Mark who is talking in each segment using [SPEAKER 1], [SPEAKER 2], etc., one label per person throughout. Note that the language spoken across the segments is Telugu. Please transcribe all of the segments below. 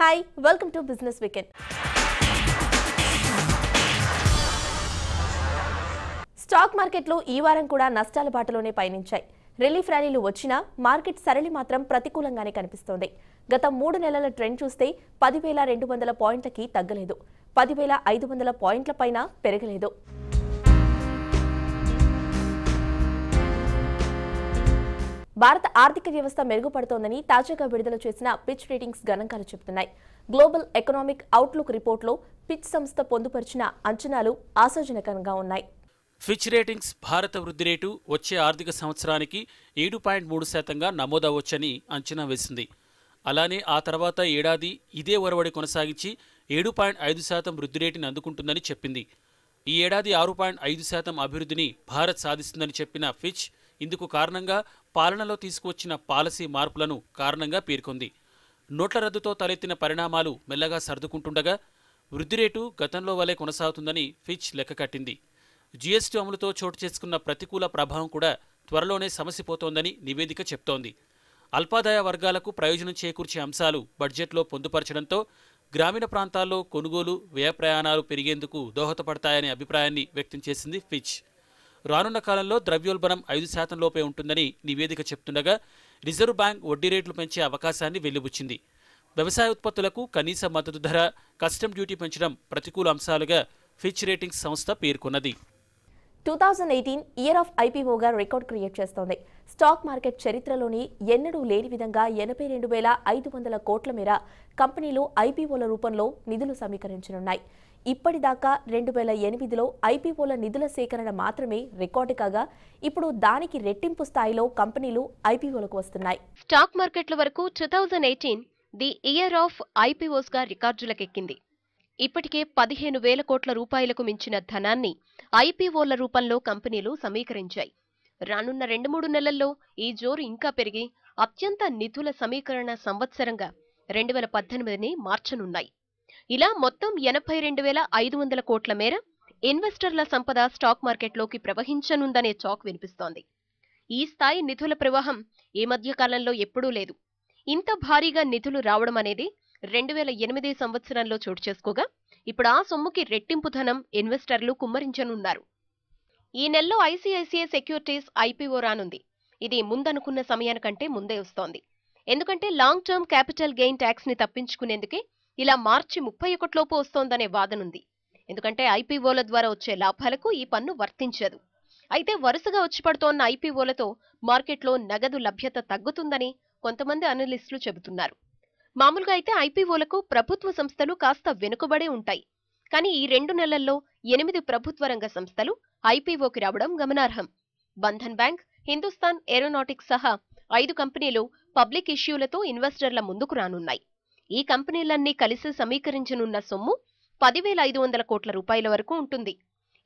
[SPEAKER 1] Hi, welcome to Business Weekend. Stock మార్కెట్లో ఈ వారం కూడా నష్టాల బాటలోనే పయనించాయి. రిలీఫ్ ర్యాలీలు వచ్చినా మార్కెట్ సరళి మాత్రం ప్రతికూలంగానే కనిపిస్తోంది. గత 3 నెలల ట్రెండ్ చూస్తే 10,200 పాయింట్లకి తగ్గలేదు. 10,500 పాయింట్ల పైన పెరగలేదు. భారత ఆర్థిక వ్యవస్థ మెరుగుపడుతోందని తాజాగా విడుదల చేసిన పిచ్ రేటింగ్స్ గణాంకాలు చెబుతున్నాయి. గ్లోబల్ ఎకనామిక్ అవుట్లుక్ రిపోర్టులో పిచ్ సంస్థ పొందుపరిచిన అంచనాలు ఆశాజనకంగా ఉన్నాయి.
[SPEAKER 2] ఫిచ్ రేటింగ్స్ భారత వృద్ధి రేటు వచ్చే ఆర్థిక సంవత్సరానికి 7.3% నమోదవచ్చని అంచనా వేసింది. అలానే ఆ తర్వాత ఏడాది ఇదే ఒరవడి కొనసాగించి 7.5% వృద్ధి రేటుని అందుకుంటుందని చెప్పింది. ఈ ఏడాది 6.5% అభివృద్ధిని భారత్ సాధిస్తుందని చెప్పిన ఫిచ్ ఇందుకు కారణంగా పాలనలో తీసుకువచ్చిన పాలసీ మార్పులను కారణంగా పేర్కొంది. నోట్ల రద్దుతో తలెత్తిన పరిణామాలు మెల్లగా సర్దుకుంటుండగా వృద్ధి రేటు గతంలో వలె కొనసాగుతుందని ఫిచ్ లెక్కకట్టింది. జీఎస్టీ అమలుతో చోటు చేసుకున్న ప్రతికూల ప్రభావం కూడా త్వరలోనే సమసిపోతోందని నివేదిక చెప్తోంది. అల్పాదాయ వర్గాలకు ప్రయోజనం చేకూర్చే అంశాలు బడ్జెట్లో పొందుపరచడంతో గ్రామీణ ప్రాంతాల్లో కొనుగోలు వ్యయ ప్రయాణాలు పెరిగేందుకు దోహదపడతాయనే అభిప్రాయాన్ని వ్యక్తం చేసింది ఫిచ్. రానున్న కాలంలో ద్రవ్యోల్బణం 5% లోపే ఉంటుందని నివేదిక చెప్తుండగా రిజర్వ్ బ్యాంక్ వడ్డీ రేట్లు పెంచే అవకాశాన్ని వెలిబుచ్చింది. వ్యవసాయ ఉత్పత్తులకు కనీస మద్దతు ధర, కస్టమ్ డ్యూటీ పెంచడం ప్రతికూల అంశాలుగా ఫిచ్ రేటింగ్స్ సంస్థ పేర్కొన్నది.
[SPEAKER 1] 2018 ఇయర్ ఆఫ్ ఐపీఓగా రికార్డ్ క్రియేట్ చేస్తోంది. స్టాక్ మార్కెట్ చరిత్రలోని ఎన్నడూ లేని విధంగా 82,500 కోట్ల మేర కంపెనీలు ఐపీఓల రూపంలో నిధులు సమీకరించనున్నాయి. ఇప్పటిదాకా 2008లో ఐపీఓల నిధుల సేకరణ మాత్రమే రికార్డు కాగా ఇప్పుడు దానికి రెట్టింపు స్థాయిలో కంపెనీలు ఐపీఓలకు వస్తున్నాయి.
[SPEAKER 3] స్టాక్ మార్కెట్ల వరకు 2018 ది ఇయర్ ఆఫ్ ఐపీఓస్ గా రికార్డులకెక్కింది. ఇప్పటికే 15,000 కోట్ల రూపాయలకు మించిన ధనాన్ని ఐపీఓల రూపంలో కంపెనీలు సమీకరించాయి. రానున్న 2-3 నెలల్లో ఈ జోరు ఇంకా పెరిగి అత్యంత నిధుల సమీకరణ సంవత్సరంగా 2018ని మార్చనున్నాయి. ఇలా మొత్తం 82,500 కోట్ల మేర ఇన్వెస్టర్ల సంపద స్టాక్ మార్కెట్లోకి ప్రవహించనుందనే టాక్ వినిపిస్తోంది. ఈ స్థాయి నిధుల ప్రవాహం ఈ మధ్య కాలంలో ఎప్పుడూ లేదు. ఇంత భారీగా నిధులు రావడం అనేది 2008 సంవత్సరంలో చోటు చేసుకోగా ఇప్పుడు ఆ సొమ్ముకి రెట్టింపు ధనం ఇన్వెస్టర్లు కుమ్మరించనున్నారు. ఈ నెలలో ఐసీఐసీఐ సెక్యూరిటీస్ ఐపీఓ రానుంది. ఇది ముందనుకున్న సమయానికంటే ముందే వస్తోంది. ఎందుకంటే long term capital gain tax ని తప్పించుకునేందుకే ఇలా మార్చి 31 లోపు వస్తోందనే వాదనుంది. ఎందుకంటే ఐపీఓల ద్వారా వచ్చే లాభాలకు ఈ పన్ను వర్తించదు. అయితే వరుసగా వచ్చిపడుతోన్న ఐపీఓలతో మార్కెట్లో నగదు లభ్యత తగ్గుతుందని కొంతమంది అనలిస్టులు చెబుతున్నారు. మామూలుగా అయితే ఐపీఓలకు ప్రభుత్వ సంస్థలు కాస్త వెనుకబడే ఉంటాయి. కానీ ఈ 2 నెలల్లో 8 ప్రభుత్వ రంగ సంస్థలు ఐపీఓకి రావడం గమనార్హం. బంధన్ బ్యాంక్, హిందుస్థాన్ ఏరోనాటిక్స్ సహా 5 కంపెనీలు పబ్లిక్ ఇష్యూలతో ఇన్వెస్టర్ల ముందుకు రానున్నాయి. ఈ కంపెనీలన్నీ కలిసి సమీకరించనున్న సొమ్ము 10,500 కోట్ల రూపాయల వరకు ఉంటుంది.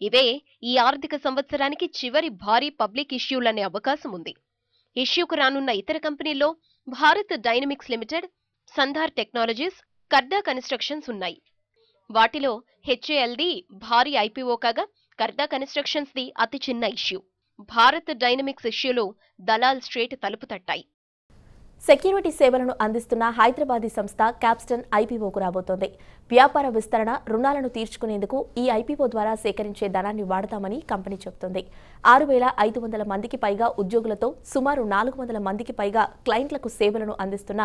[SPEAKER 3] ఇవే ఈ ఆర్థిక సంవత్సరానికి చివరి భారీ పబ్లిక్ ఇష్యూలనే అవకాశం ఉంది. ఇష్యూకు రానున్న ఇతర కంపెనీల్లో Bharat dynamics limited, Sandhar technologies, Karda constructions ఉన్నాయి. వాటిలో హెచ్ఏఎల్ది భారీ ఐపీఓ కాగా కర్దా కన్స్ట్రక్షన్స్ ది అతి చిన్న ఇష్యూ. భారత్ డైనమిక్స్ ఇష్యూలో దలాల్ స్ట్రేట్ తలుపు తట్టాయి.
[SPEAKER 1] సెక్యూరిటీ సేవలను అందిస్తున్న హైదరాబాదీ సంస్థ క్యాప్స్టన్ ఐపీఓకు రాబోతోంది. వ్యాపార విస్తరణ, రుణాలను తీర్చుకునేందుకు ఈ ఐపీఓ ద్వారా సేకరించే ధనాన్ని వాడతామని కంపెనీ చెబుతోంది. 6,500 మందికి పైగా ఉద్యోగులతో సుమారు 400 మందికి పైగా క్లయింట్లకు సేవలను అందిస్తున్న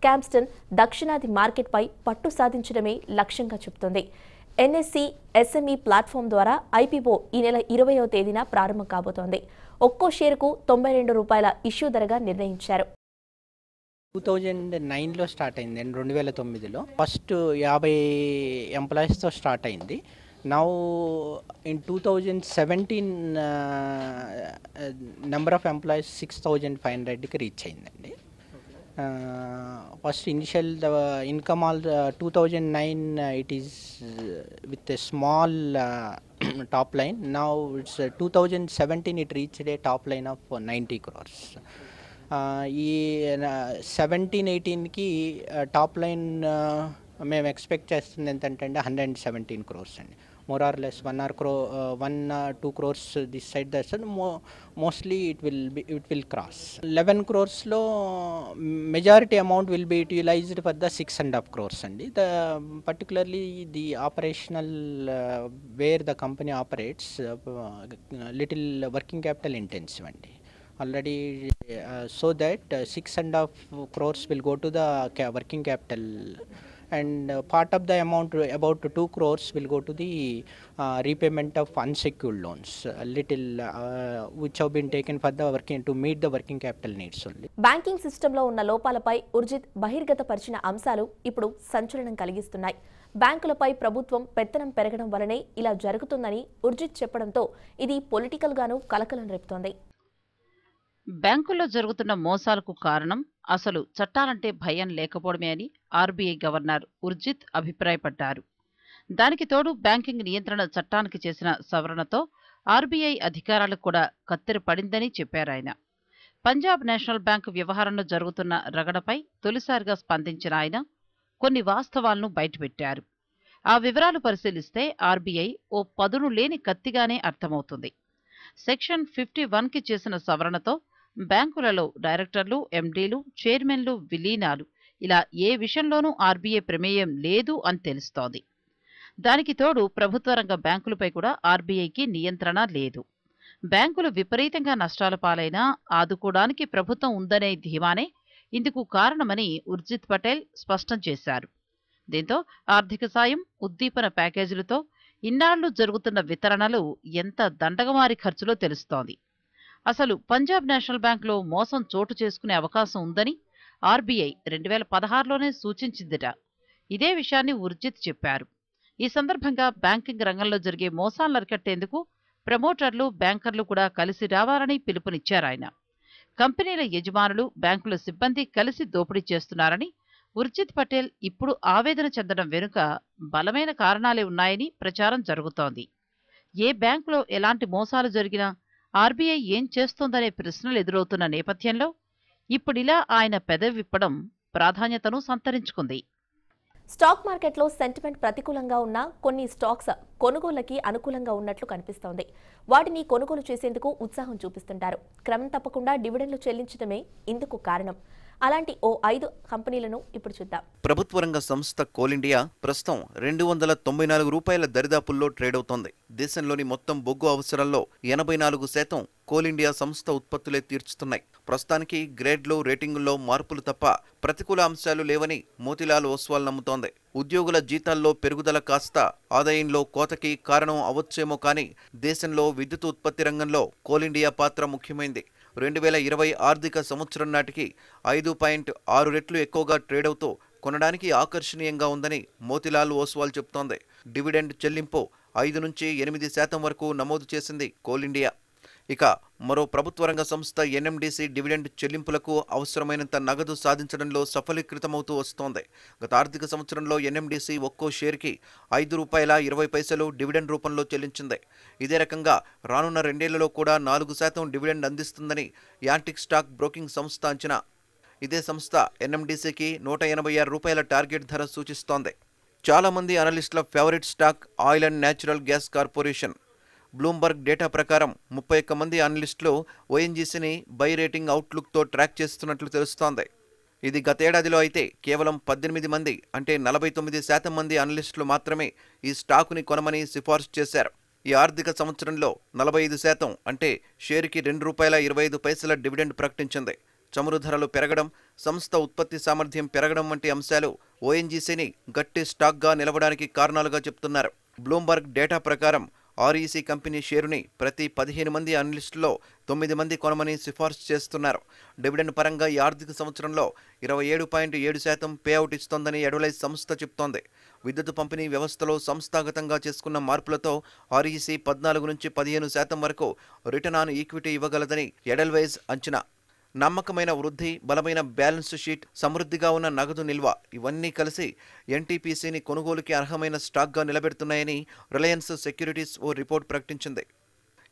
[SPEAKER 1] క్యాప్స్టన్ దక్షిణాది మార్కెట్పై పట్టు సాధించడమే లక్ష్యంగా చెబుతోంది. ఎన్ఎస్సి ఎస్ఎంఈ ప్లాట్ఫామ్ ద్వారా ఐపీఓ ఈ నెల 20వ తేదీన ప్రారంభం కాబోతోంది. ఒక్కో షేరుకు ₹90 ఇష్యూ ధరగా నిర్ణయించారు.
[SPEAKER 4] 2009లో స్టార్ట్ అయింది. 2009లో ఫస్ట్ 50 ఎంప్లాయీస్తో స్టార్ట్ అయింది. Now in 2017 number of employees 6,500కి రీచ్ అయిందండి. First initial income all 2009 it is with a small top line. Now it's 2017 it reached a top line of 90 crores. ఈ 17-18కి టాప్ లైన్ మేము ఎక్స్పెక్ట్ చేస్తుంది ఎంతంటే 117 crores అండి. more or less 2 crores this side that side. Mostly it will cross 11 crores lo majority amount will be utilized for the 6.5 crores andi. The particularly the operational where the company operates little working capital intensive andi already, so that 6.5 crores will go to the working capital, and part of the amount about 2 crores will go to the repayment of unsecured loans, little which have been taken for the working to meet the working capital needs only.
[SPEAKER 1] Banking సిస్టంలో ఉన్న లోపాలపై ఉర్జిత్ బహిర్గతపరిచిన అంశాలు ఇప్పుడు సంచలనం కలిగిస్తున్నాయి. బ్యాంకులపై ప్రభుత్వం పెత్తనం పెరగడం వల్లనే ఇలా జరుగుతుందని ఉర్జిత్ చెప్పడంతో ఇది పొలిటికల్ గాను కలకలం రేపుతోంది.
[SPEAKER 5] బ్యాంకుల్లో జరుగుతున్న మోసాలకు కారణం అసలు చట్టాలంటే భయం లేకపోవడమే అని ఆర్బీఐ గవర్నర్ ఉర్జిత్ అభిప్రాయపడ్డారు. దానికి తోడు బ్యాంకింగ్ నియంత్రణ చట్టానికి చేసిన సవరణతో ఆర్బీఐ అధికారాలకు కూడా కత్తెర పడిందని చెప్పారాయన. పంజాబ్ నేషనల్ బ్యాంకు వ్యవహారంలో జరుగుతున్న రగడపై తొలిసారిగా స్పందించిన ఆయన కొన్ని వాస్తవాలను బయటపెట్టారు. ఆ వివరాలు పరిశీలిస్తే ఆర్బీఐ ఓ పదును లేని కత్తిగానే అర్థమవుతుంది. సెక్షన్ 51కి చేసిన సవరణతో బ్యాంకులలో డైరెక్టర్లు, ఎండీలు, చైర్మన్లు విలీనాలు ఇలా ఏ విషయంలోనూ ఆర్బీఐ ప్రమేయం లేదు అని తెలుస్తోంది. దానికి తోడు ప్రభుత్వ రంగ బ్యాంకులపై కూడా ఆర్బీఐకి నియంత్రణ లేదు. బ్యాంకులు విపరీతంగా నష్టాల పాలైనా ఆదుకోవడానికి ప్రభుత్వం ఉందనే ధీమానే ఇందుకు కారణమని ఉర్జిత్ పటేల్ స్పష్టం చేశారు. దీంతో ఆర్థిక సాయం, ఉద్దీపన ప్యాకేజీలతో ఇన్నాళ్లు జరుగుతున్న వితరణలు ఎంత దండగమారి ఖర్చులో తెలుస్తోంది. అసలు పంజాబ్ నేషనల్ బ్యాంకులో మోసం చోటు చేసుకునే అవకాశం ఉందని ఆర్బీఐ 2016లోనే సూచించిందిట. ఇదే విషయాన్ని ఉర్జిత్ చెప్పారు. ఈ సందర్భంగా బ్యాంకింగ్ రంగంలో జరిగే మోసాలను అరికట్టేందుకు ప్రమోటర్లు, బ్యాంకర్లు కూడా కలిసి రావాలని పిలుపునిచ్చారాయన. కంపెనీల యజమానులు, బ్యాంకుల సిబ్బంది కలిసి దోపిడీ చేస్తున్నారని ఉర్జిత్ పటేల్ ఇప్పుడు ఆవేదన చెందడం వెనుక బలమైన కారణాలే ఉన్నాయని ప్రచారం జరుగుతోంది. ఏ బ్యాంకులో ఎలాంటి మోసాలు జరిగినా ఆర్బీఐ ఏం చేస్తోందనే ప్రశ్నలు ఎదురవుతున్న నేపథ్యంలో ఇప్పుడిలా ఆయన పెదవి విప్పడం ప్రాధాన్యతను సంతరించుకుంది.
[SPEAKER 1] స్టాక్ మార్కెట్లో సెంటిమెంట్ ప్రతికూలంగా ఉన్న కొన్ని స్టాక్స్ కొనుగోళ్లకి అనుకూలంగా ఉన్నట్లు కనిపిస్తోంది. వాటిని కొనుగోలు చేసేందుకు ఉత్సాహం చూపిస్తుంటారు. క్రమం తప్పకుండా డివిడెండ్లు చెల్లించడమే ఇందుకు కారణం. అలాంటి ఓ 5 కంపెనీలను ఇప్పుడు చూద్దాం.
[SPEAKER 6] ప్రభుత్వ రంగ సంస్థ కోల్ ఇండియా ప్రస్తుతం ₹294 దరిదాపుల్లో ట్రేడ్ అవుతోంది. దేశంలోని మొత్తం బొగ్గు అవసరాల్లో 84% కోల్ ఇండియా సంస్థ ఉత్పత్తులే తీర్చుతున్నాయి. ప్రస్తుతానికి గ్రేడ్లు, రేటింగుల్లో మార్పులు తప్ప ప్రతికూల అంశాలు లేవని మోతిలాల్ ఓస్వాల్ నమ్ముతోంది. ఉద్యోగుల జీతాల్లో పెరుగుదల కాస్త ఆదాయంలో కోతకి కారణం అవచ్చేమో కానీ దేశంలో విద్యుత్ ఉత్పత్తి రంగంలో కోల్ ఇండియా పాత్ర ముఖ్యమైంది. 2020 ఆర్థిక సంవత్సరం నాటికి 5.6 రెట్లు ఎక్కువగా ట్రేడ్ అవుతూ కొనడానికి ఆకర్షణీయంగా ఉందని మోతిలాల్ ఓస్వాల్ చెబుతోంది. డివిడెండ్ చెల్లింపు 5 నుంచి 8% వరకు నమోదు చేసింది కోల్ ఇండియా. ఇక మరో ప్రభుత్వ రంగ సంస్థ ఎన్ఎండిసి డివిడెండ్ చెల్లింపులకు అవసరమైనంత నగదు సాధించడంలో సఫలీకృతమవుతూ వస్తోంది. గత ఆర్థిక సంవత్సరంలో ఎన్ఎండిసి ఒక్కో షేర్కి ₹5.20 డివిడెండ్ రూపంలో చెల్లించింది. ఇదే రకంగా రానున్న 2 ఏళ్లలో కూడా 4% డివిడెండ్ అందిస్తుందని యాంటిక్ స్టాక్ బ్రోకింగ్ సంస్థ అంచనా. ఇదే సంస్థ ఎన్ఎండిసికి ₹186 టార్గెట్ ధర సూచిస్తోంది. చాలామంది అనలిస్టుల favourite stock oil and natural gas corporation. Bloomberg data ప్రకారం 31 మంది అనలిస్టులు ఓఎన్జీసీని బై రేటింగ్ అవుట్లుక్తో ట్రాక్ చేస్తున్నట్లు తెలుస్తోంది. ఇది గతేడాదిలో అయితే కేవలం 18 మంది అంటే 49% మంది అనలిస్టులు మాత్రమే ఈ స్టాకుని కొనమని సిఫార్సు చేశారు. ఈ ఆర్థిక సంవత్సరంలో 45% అంటే షేరుకి ₹2.25 డివిడెండ్ ప్రకటించింది. చమురు ధరలు పెరగడం, సంస్థ ఉత్పత్తి సామర్థ్యం పెరగడం వంటి అంశాలు ఓఎన్జీసీని గట్టి స్టాక్గా నిలవడానికి కారణాలుగా చెప్తున్నారు. బ్లూంబర్గ్ డేటా ప్రకారం ఆర్ఈసీ కంపెనీ షేరుని ప్రతి 15 మంది అనలిస్టుల్లో 9 మంది కొనమని సిఫార్సు చేస్తున్నారు. డివిడెండ్ పరంగా ఈ ఆర్థిక సంవత్సరంలో 27.7% పేఅవుట్ ఇస్తోందని ఎడవలైజ్ సంస్థ చెప్తోంది. విద్యుత్ పంపిణీ వ్యవస్థలో సంస్థాగతంగా చేసుకున్న మార్పులతో ఆర్ఈసీ 14 నుంచి 15% వరకు రిటర్న్ ఆన్ ఈక్విటీ ఇవ్వగలదని ఎడల్వైజ్ అంచనా. నమ్మకమైన వృద్ధి, బలమైన బ్యాలెన్స్ షీట్, సమృద్ధిగా ఉన్న నగదు నిల్వ ఇవన్నీ కలిసి ఎన్టీపీసీని కొనుగోలుకి అర్హమైన స్టాక్గా నిలబెడుతున్నాయని రిలయన్స్ సెక్యూరిటీస్ ఓ రిపోర్ట్ ప్రకటించింది.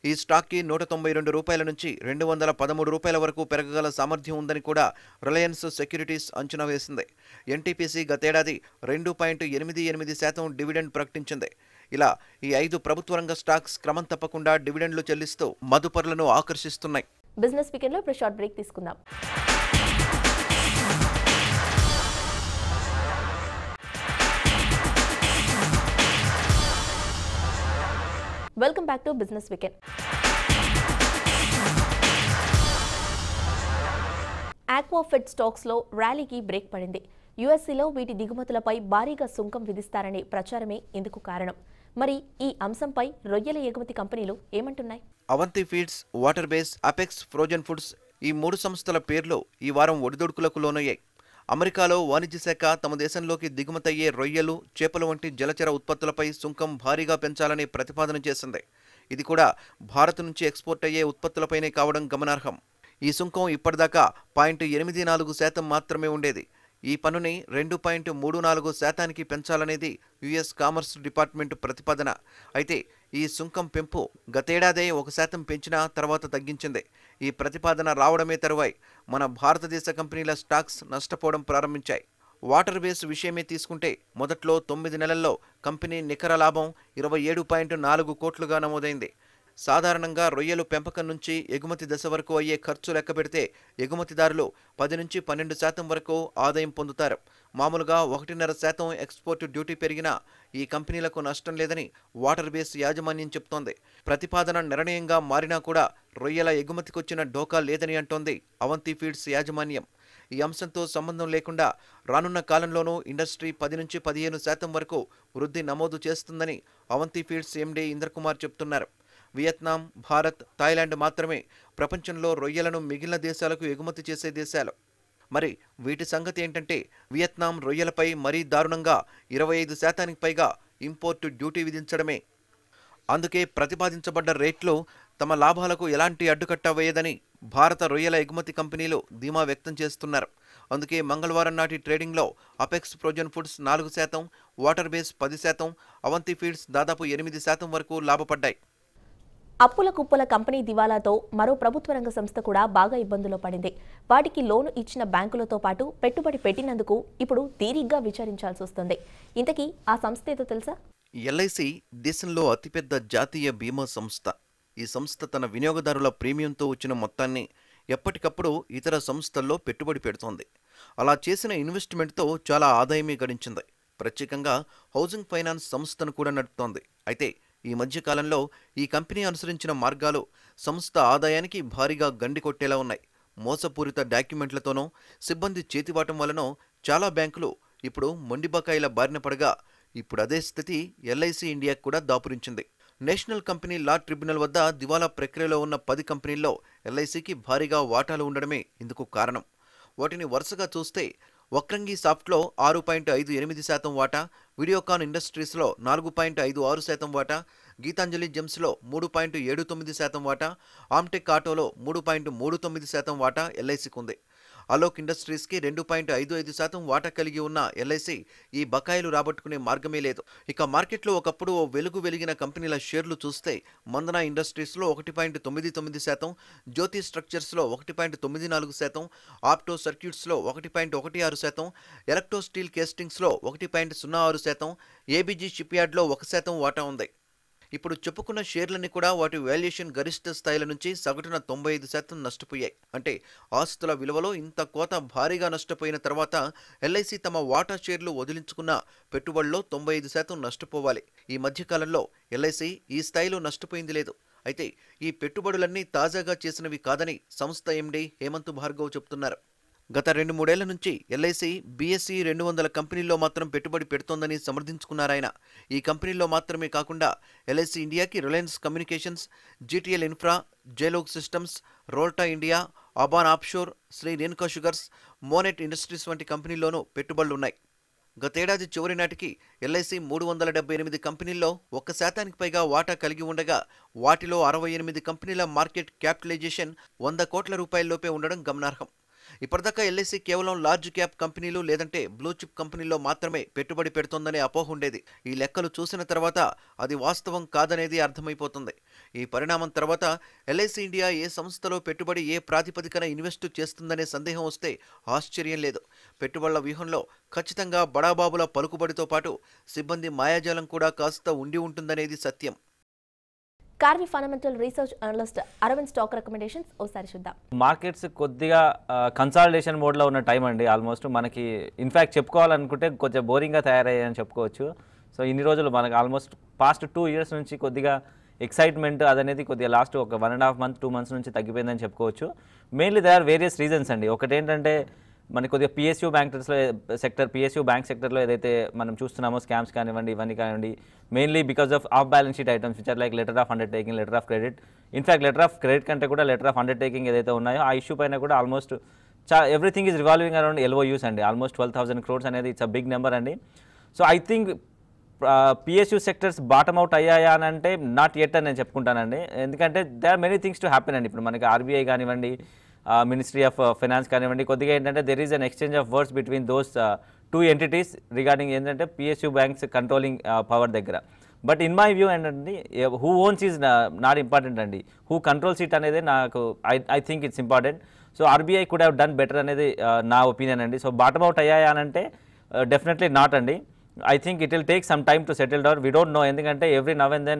[SPEAKER 6] ఈ స్టాక్కి ₹192 నుంచి ₹213 వరకు పెరగగల సామర్థ్యం ఉందని కూడా రిలయన్స్ సెక్యూరిటీస్ అంచనా వేసింది. ఎన్టీపీసీ గతేడాది 2.88% డివిడెండ్ ప్రకటించింది. ఇలా ఈ 5 ప్రభుత్వ రంగ స్టాక్స్ క్రమం తప్పకుండా డివిడెండ్లు చెల్లిస్తూ మదుపరులను ఆకర్షిస్తున్నాయి.
[SPEAKER 1] బిజినెస్ వీకెండ్లో ఇప్పుడు షార్ట్ బ్రేక్ తీసుకుందాం. Welcome back to business weekend. ఆక్వాఫెడ్ స్టాక్స్లో ర్యాలీకి బ్రేక్ పడింది. యుఎస్సీలో వీటి దిగుమతులపై భారీగా సుంకం విధిస్తారనే ప్రచారమే ఇందుకు కారణం. మరి ఈ అంశంపై రొయ్యల ఎగుమతి కంపెనీలు ఏమంటున్నాయి?
[SPEAKER 6] Avanti feeds, water base, apex frozen foods ఈ 3 సంస్థల పేర్లు ఈ వారం ఒడిదొడుకులకు లోనయ్యాయి. అమెరికాలో వాణిజ్య శాఖ తమ దేశంలోకి దిగుమతయ్యే రొయ్యలు, చేపలు వంటి జలచర ఉత్పత్తులపై సుంకం భారీగా పెంచాలని ప్రతిపాదన చేసింది. ఇది కూడా భారత్ నుంచి ఎక్స్పోర్ట్ అయ్యే ఉత్పత్తులపైనే కావడం గమనార్హం. ఈ సుంకం ఇప్పటిదాకా 0.84% మాత్రమే ఉండేది. ఈ పన్నుని 2.34% పెంచాలనేది యుఎస్ కామర్స్ డిపార్ట్మెంట్ ప్రతిపాదన. అయితే ఈ సుంకం పెంపు గతేడాదే 1% పెంచిన తర్వాత తగ్గించింది. ఈ ప్రతిపాదన రావడమే తరువాయి మన భారతదేశ కంపెనీల స్టాక్స్ నష్టపోవడం ప్రారంభించాయి. వాటర్ బేస్ విషయమే తీసుకుంటే మొదట్లో 9 నెలల్లో కంపెనీ నికర లాభం 27.4 కోట్లుగా నమోదైంది. సాధారణంగా రొయ్యలు పెంపకం నుంచి ఎగుమతి దశ వరకు అయ్యే ఖర్చు లెక్క పెడితే ఎగుమతిదారులు 10 నుంచి 12% వరకు ఆదాయం పొందుతారు. మామూలుగా 1.5% ఎక్స్పోర్ట్ డ్యూటీ పెరిగినా ఈ కంపెనీలకు నష్టం లేదని వాటర్ బేస్ యాజమాన్యం చెప్తోంది. ప్రతిపాదన నిర్ణయంగా మారినా కూడా రొయ్యల ఎగుమతికొచ్చిన ఢోకా లేదని అంటోంది అవంతి ఫీడ్స్ యాజమాన్యం. ఈ అంశంతో సంబంధం లేకుండా రానున్న కాలంలోనూ ఇండస్ట్రీ 10 నుంచి 15% వరకు వృద్ధి నమోదు చేస్తుందని అవంతి ఫీడ్స్ ఎండీ ఇంద్రకుమార్ చెప్తున్నారు. వియత్నాం, భారత్, థాయిలాండ్ మాత్రమే ప్రపంచంలో రొయ్యలను మిగిలిన దేశాలకు ఎగుమతి చేసే దేశాలు. మరి వీటి సంగతి ఏంటంటే వియత్నాం రొయ్యలపై మరీ దారుణంగా 25% పైగా ఇంపోర్టు డ్యూటీ విధించడమే. అందుకే ప్రతిపాదించబడ్డ రేట్లు తమ లాభాలకు ఎలాంటి అడ్డుకట్ట వేయదని భారత రొయ్యల ఎగుమతి కంపెనీలు ధీమా వ్యక్తం చేస్తున్నారు. అందుకే మంగళవారం నాటి ట్రేడింగ్లో Apex frozen foods 4%, water base 10%, Avanti feeds దాదాపు 8% వరకు లాభపడ్డాయి.
[SPEAKER 1] అప్పుల కుప్పల కంపెనీ దివాలాతో మరో ప్రభుత్వ రంగ సంస్థ కూడా బాగా ఇబ్బందుల్లో పడింది. వాటికి లోను ఇచ్చిన బ్యాంకులతో పాటు పెట్టుబడి పెట్టినందుకు ఇప్పుడు తీరిగ్గా విచారించాల్సి వస్తుంది. ఇంతకీ ఆ సంస్థ ఏదో తెలుసా?
[SPEAKER 6] ఎల్ఐసి దేశంలో అతిపెద్ద జాతీయ బీమా సంస్థ. ఈ సంస్థ తన వినియోగదారుల ప్రీమియంతో వచ్చిన మొత్తాన్ని ఎప్పటికప్పుడు ఇతర సంస్థల్లో పెట్టుబడి పెడుతోంది. అలా చేసిన ఇన్వెస్ట్మెంట్తో చాలా ఆదాయమే గడించింది. ప్రత్యేకంగా హౌసింగ్ ఫైనాన్స్ సంస్థను కూడా నడుపుతోంది. అయితే ఈ మధ్యకాలంలో ఈ కంపెనీ అనుసరించిన మార్గాలు సంస్థ ఆదాయానికి భారీగా గండి కొట్టేలా ఉన్నాయి. మోసపూరిత డాక్యుమెంట్లతోనో, సిబ్బంది చేతివాటం వలనో చాలా బ్యాంకులు ఇప్పుడు మొండిబకాయిల బారిన పడగా ఇప్పుడు అదే స్థితి ఎల్ఐసి ఇండియాకు కూడా దాపురించింది. నేషనల్ కంపెనీ లా ట్రిబ్యునల్ వద్ద దివాలా ప్రక్రియలో ఉన్న 10 కంపెనీల్లో ఎల్ఐసికి భారీగా వాటాలు ఉండడమే ఇందుకు కారణం. వాటిని వరుసగా చూస్తే వక్రంగి సాఫ్ట్లో 6.58% వాటా, వీడియోకాన్ ఇండస్ట్రీస్లో 4.56% వాటా, గీతాంజలి జెమ్స్లో 3.79% వాటా, ఆమ్టెక్ ఆటోలో 3.39% వాటా ఎల్ఐసికి ఉంది. అలోక్ ఇండస్ట్రీస్కి 2.55% వాటా కలిగి ఉన్న ఎల్ఐసి ఈ బకాయిలు రాబట్టుకునే మార్గమే లేదు. ఇక మార్కెట్లో ఒకప్పుడు ఓ వెలుగు వెలిగిన కంపెనీల షేర్లు చూస్తే మందన ఇండస్ట్రీస్లో 1.99%, జ్యోతి స్ట్రక్చర్స్లో 1.94%, ఆప్టో సర్క్యూట్స్లో 1.16%, ఎలక్ట్రో స్టీల్ కేస్టింగ్స్లో 1.06%, ఏబీజీ షిప్యార్డ్లో 1% వాటా ఉంది. ఇప్పుడు చెప్పుకున్న షేర్లన్నీ కూడా వాటి వాల్యుయేషన్ గరిష్ట స్థాయిల నుంచి సగటున 95% నష్టపోయాయి. అంటే ఆస్తుల విలువలో ఇంత కోత భారీగా నష్టపోయిన తర్వాత ఎల్ఐసి తమ వాటా షేర్లు వదిలించుకున్న పెట్టుబడిలో 95% నష్టపోవాలి. ఈ మధ్యకాలంలో ఎల్ఐసి ఈ స్థాయిలో నష్టపోయింది లేదు. అయితే ఈ పెట్టుబడులన్నీ తాజాగా చేసినవి కాదని సంస్థ ఎండీ హేమంత్ భార్గవ్ చెప్తున్నారు. గత 2-3 ఏళ్ల నుంచి ఎల్ఐసి బీఎస్ఈ 200 కంపెనీల్లో మాత్రం పెట్టుబడి పెడుతోందని సమర్థించుకున్నారాయన. ఈ కంపెనీల్లో మాత్రమే కాకుండా ఎల్ఐసి ఇండియాకి Reliance communications, GTL infra, Xylog systems, Rolta India, Aban offshore, Shri Renuka sugars, Monnet industries వంటి కంపెనీల్లోనూ పెట్టుబడులున్నాయి. గతేడాది చివరి నాటికి ఎల్ఐసి 378 కంపెనీల్లో 1% పైగా వాటా కలిగి ఉండగా వాటిలో 68 కంపెనీల మార్కెట్ క్యాపిటలైజేషన్ 100 కోట్ల రూపాయల్లోపే ఉండడం గమనార్హం. ఇప్పటిదాకా ఎల్ఐసి కేవలం లార్జ్ క్యాప్ కంపెనీలు లేదంటే బ్లూ చిప్ కంపెనీల్లో మాత్రమే పెట్టుబడి పెడుతోందనే అపోహ ఉండేది. ఈ లెక్కలు చూసిన తర్వాత అది వాస్తవం కాదనేది అర్థమైపోతుంది. ఈ పరిణామం తర్వాత ఎల్ఐసి ఇండియా ఏ సంస్థలో పెట్టుబడి ఏ ప్రాతిపదికన ఇన్వెస్ట్ చేస్తుందనే సందేహం వస్తే ఆశ్చర్యం లేదు. పెట్టుబడుల వ్యూహంలో ఖచ్చితంగా బడాబాబుల పలుకుబడితో పాటు సిబ్బంది మాయాజాలం కూడా కాస్త ఉండి ఉంటుందనేది సత్యం.
[SPEAKER 1] Karvy fundamental research analyst Arvind stock recommendations ఒకసారి చూద్దాం.
[SPEAKER 7] మార్కెట్స్ కొద్దిగా కన్సాలిడేషన్ మోడ్లో ఉన్న టైం అండి. ఆల్మోస్ట్ మనకి ఇన్ఫ్యాక్ట్ చెప్పుకోవాలనుకుంటే కొంచెం బోరింగ్గా తయారయ్యాయని చెప్పుకోవచ్చు. సో ఇన్ని రోజులు మనకి ఆల్మోస్ట్ పాస్ట్ 2 years నుంచి కొద్దిగా ఎక్సైట్మెంట్ అదనేది కొద్దిగా లాస్ట్ ఒక 1.5 months 2 months నుంచి తగ్గిపోయిందని చెప్పుకోవచ్చు. Mainly they are various reasons అండి. ఒకటేంటంటే మనకి కొద్దిగా పిఎస్యూ బ్యాంక్ సెక్టర్లో ఏదైతే మనం చూస్తున్నామో స్కామ్స్ కానివ్వండి ఇవన్నీ కానివ్వండి, mainly because of balance sheet items which are like letter of undertaking, letter of credit. In fact letter of credit కంటే కూడా లెటర్ ఆఫ్ అండర్టేకింగ్ ఏదైతే ఉన్నాయో ఆ ఇష్యూ పైన కూడా almost everything is revolving around LOUs అండి. ఆల్మోస్ట్ 12,000 crores అనేది ఇట్స్ అ బిగ్ నెంబర్ అండి. So I think PSU sectors bottom out అయ్యాయా అని అంటే నాట్ యెట్ అని నేను చెప్పుకుంటానండి. ఎందుకంటే there are many things to happen అండి. ఇప్పుడు మనకి RBI కానివ్వండి, మినిస్ట్రీ ఆఫ్ ఫైనాన్స్ కానివ్వండి, కొద్దిగా ఏంటంటే there is an exchange of words between those 2 entities regarding ఏంటంటే PSU బ్యాంక్స్ కంట్రోలింగ్ పవర్ దగ్గర. బట్ ఇన్ మై వ్యూ ఏంటంటే who ones is not important అండి, హూ కంట్రోల్స్ ఇట్ అనేది నాకు I think it's important. So RBI could have done better అనేది నా ఒపీనియన్ అండి. సో బాటమ్ అవుట్ అయ్యాయా అని అంటే డెఫినెట్లీ నాట్ అండి. I think it will take some time to settle down. We don't know ఎందుకంటే every now and then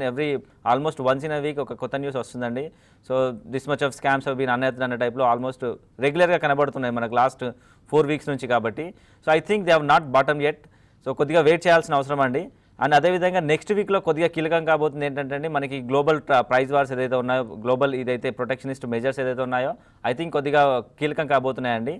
[SPEAKER 7] almost once in a week ఒక కొత్త న్యూస్ వస్తుందండి. So this much of scams have been unearthed అనే టైప్లో ఆల్మోస్ట్ రెగ్యులర్గా కనబడుతున్నాయి మనకు లాస్ట్ 4 weeks నుంచి కాబట్టి. So I think they have not bottom yet. So కొద్దిగా వెయిట్ చేయాల్సిన అవసరం అండి. అండ్ అదేవిధంగా నెక్స్ట్ వీక్లో కొద్దిగా కీలకం కాబోతుంది ఏంటంటే అండి మనకి గ్లోబల్ ప్రైస్ వార్స్ ఏదైతే ఉన్నాయో, గ్లోబల్ ఇదైతే ప్రొటెక్షనిస్ట్ మెజర్స్ ఏదైతే ఉన్నాయో ఐ థింక్ కొద్దిగా కీలకం కాబోతున్నాయండి.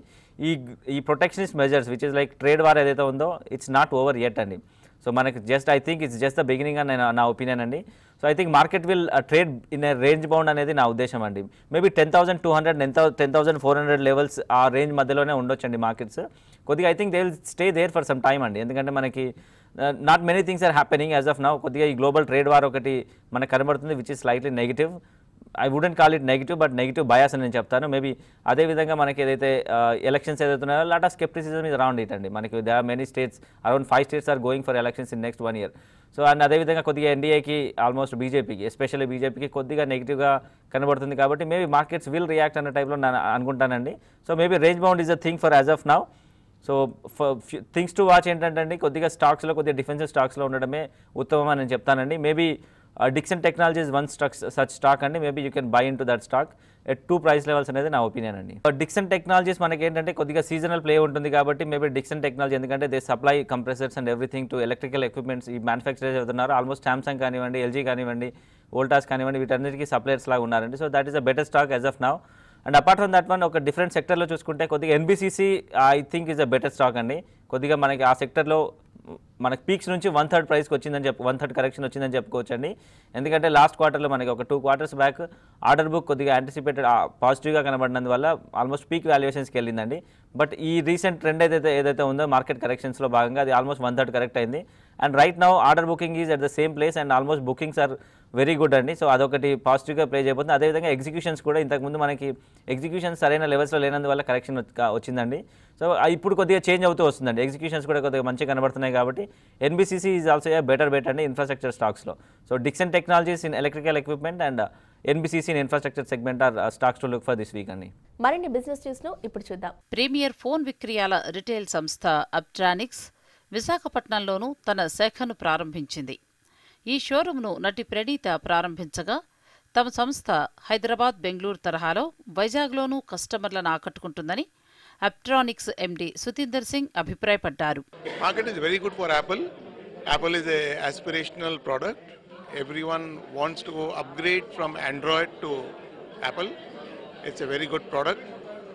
[SPEAKER 7] ఈ protectionist measures which is like trade war ఏదైతే ఉందో ఇట్స్ నాట్ ఓవర్ యెట్ అండి. సో మనకి I think it's just the beginning అని నా ఒపీనియన్ అండి. So I think market will trade in a range bound అనేది నా ఉద్దేశం అండి. మేబీ 10,200 10,400 లెవెల్స్ ఆ రేంజ్ మధ్యలోనే ఉండొచ్చండి మార్కెట్స్. కొద్దిగా I think they will stay there for some time అండి. ఎందుకంటే మనకి not many things are happening as of now. కొద్దిగా ఈ గ్లోబల్ ట్రేడ్ వార్ ఒకటి మనకు కనబడుతుంది which is slightly negative. I wouldn't call it negative but negative bias అని నేను చెప్తాను. మేబీ అదేవిధంగా మనకి ఏదైతే ఎలక్షన్స్ ఏదైతే ఉన్నాయో lot of skepticism is around it అండి. మనకి they are many states, around 5 states are going for elections in next 1 year. So and అదేవిధంగా కొద్దిగా ఎన్డీఏకి ఆల్మోస్ట్ బీజేపీకి ఎస్పెషల్లీ బీజేపీకి కొద్దిగా నెగిటివ్గా కనబడుతుంది కాబట్టి మేబీ మార్కెట్స్ విల్ రియాక్ట్ అన్న టైప్లో నేను అనుకుంటానండి. So maybe range bound is a thing for as of now. So things to watch ఏంటంటే అండి కొద్దిగా స్టాక్స్లో కొద్దిగా డిఫెన్సివ్ స్టాక్స్లో ఉండడమే ఉత్తమం అని నేను చెప్తానండి. Maybe Dixon technologies one such stock అండి. Maybe you can buy in to that stock at 2 price levels అనేది నా ఒపీనియన్ అండి. డిక్సన్ టెక్నాలజీస్ మనకి ఏంటంటే కొద్దిగా సీజనల్ ప్లే ఉంటుంది కాబట్టి మేబీ డిక్సన్ టెక్నాలజీ ఎందుకంటే they supply compressors and everything to electrical equipments. ఈ మ్యానుఫ్యాక్చరర్స్ అవుతున్నారు ఆల్మోస్ట్ సామ్సంగ్ కానివ్వండి, LG కానివ్వండి, వోల్టాస్ కానివ్వండి, వీటన్నిటికీ సప్లయర్స్ లాగా ఉన్నారండి. So that is a better stock as of now. And apart from that one ఒక డిఫరెంట్ సెక్టర్లో చూసుకుంటే కొద్దిగా NBCC I think is a better stock అండి. కొద్దిగా మనకి ఆ సెక్టర్లో మనకి పీక్స్ నుంచి 1/3 ప్రైస్కి వచ్చిందని 1/3 కరెక్షన్ వచ్చిందని చెప్పుకోవచ్చు అండి. ఎందుకంటే లాస్ట్ క్వార్టర్లో మనకి ఒక 2 quarters బ్యాక్ ఆర్డర్ బుక్ కొద్దిగా యాంటిసిపేటెడ్ పాజిటివ్గా కనబడినందువల్ల ఆల్మోస్ట్ పీక్ వాల్యుయేషన్స్కి వెళ్ళిందండి. బట్ ఈ రీసెంట్ ట్రెండ్ ఏదైతే ఉందో మార్కెట్ కరెక్షన్స్లో భాగంగా అది ఆల్మోస్ట్ 1/3 కరెక్ట్ అయింది. And right now order booking is at the same place and almost bookings are very good అండి. సో అదొకటి పాజిటివ్గా ప్లే చేయబోతుంది. అదేవిధంగా ఎగ్జిక్యూషన్స్ కూడా ఇంతకుముందు మనకి ఎగ్జిక్యూషన్స్ సరైన లెవెల్స్లో లేనందువల్ల కరెక్షన్ వచ్చిందండి. సో ఇప్పుడు కొద్దిగా చేంజ్ అవుతూ వస్తుందండి. ఎగ్జిక్యూషన్స్ కూడా కొద్దిగా మంచిగా కనబడుతున్నాయి కాబట్టి NBCC is also a better అండి ఇన్ఫ్రాస్ట్రక్చర్ స్టాక్స్లో. So Dixon Technologies in electrical equipment and NBCC in infrastructure segment are stocks to look for this week అండి.
[SPEAKER 1] మరిన్ని బిజినెస్ న్యూస్ను ఇప్పుడు చూద్దాం.
[SPEAKER 5] ప్రీమియర్ ఫోన్ విక్రయాల రిటైల్ సంస్థ అప్ట్రానిక్స్ విశాఖపట్నంలోనూ తన శాఖను ప్రారంభించింది. ఈ షోరూంను నటి ప్రణీత ప్రారంభించగా తమ సంస్థ హైదరాబాద్, బెంగళూరు తరహాలో వైజాగ్లోనూ కస్టమర్లను ఆకట్టుకుంటుందని అప్ట్రానిక్స్ MD సుతీందర్ సింగ్ అభిప్రాయపడ్డారు.
[SPEAKER 8] Market is very good for Apple. Apple is a aspirational product. Everyone wants to upgrade from Android to Apple. It's a very good product.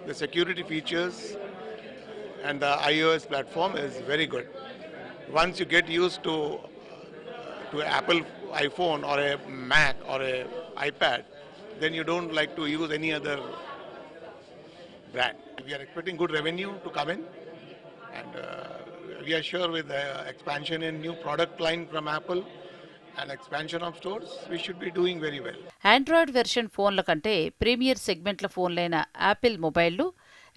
[SPEAKER 8] The security features and the iOS platform is very good. Once you get used to Apple iPhone or a Mac or a iPad, then you don't like to use any other brand. We are expecting good revenue to come in, and we are sure with the expansion in new product line from Apple and expansion of stores, we should be doing very well.
[SPEAKER 5] Android version ఫోన్ల కంటే ప్రీమియర్ సెగ్మెంట్ల ఫోన్లైన యాపిల్ మొబైళ్లు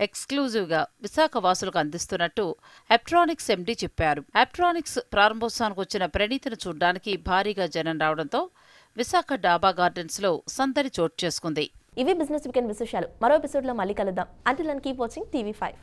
[SPEAKER 5] ఎక్స్క్లూజివ్గా విశాఖ వాసులకు అందిస్తున్నట్టు అప్ట్రానిక్స్ ఎండీ చెప్పారు. అప్ట్రానిక్స్ ప్రారంభోత్సవానికి వచ్చిన ప్రణీతిని చూడ్డానికి భారీగా జనం రావడంతో విశాఖ డాబా గార్డెన్స్లో సందడి చోటు చేసుకుంది.
[SPEAKER 1] ఇవి బిజినెస్ వీకెండ్ విశేషాలు. మరో ఎపిసోడ్లో మళ్ళీ కలుద్దాం. Until then keep watching TV5.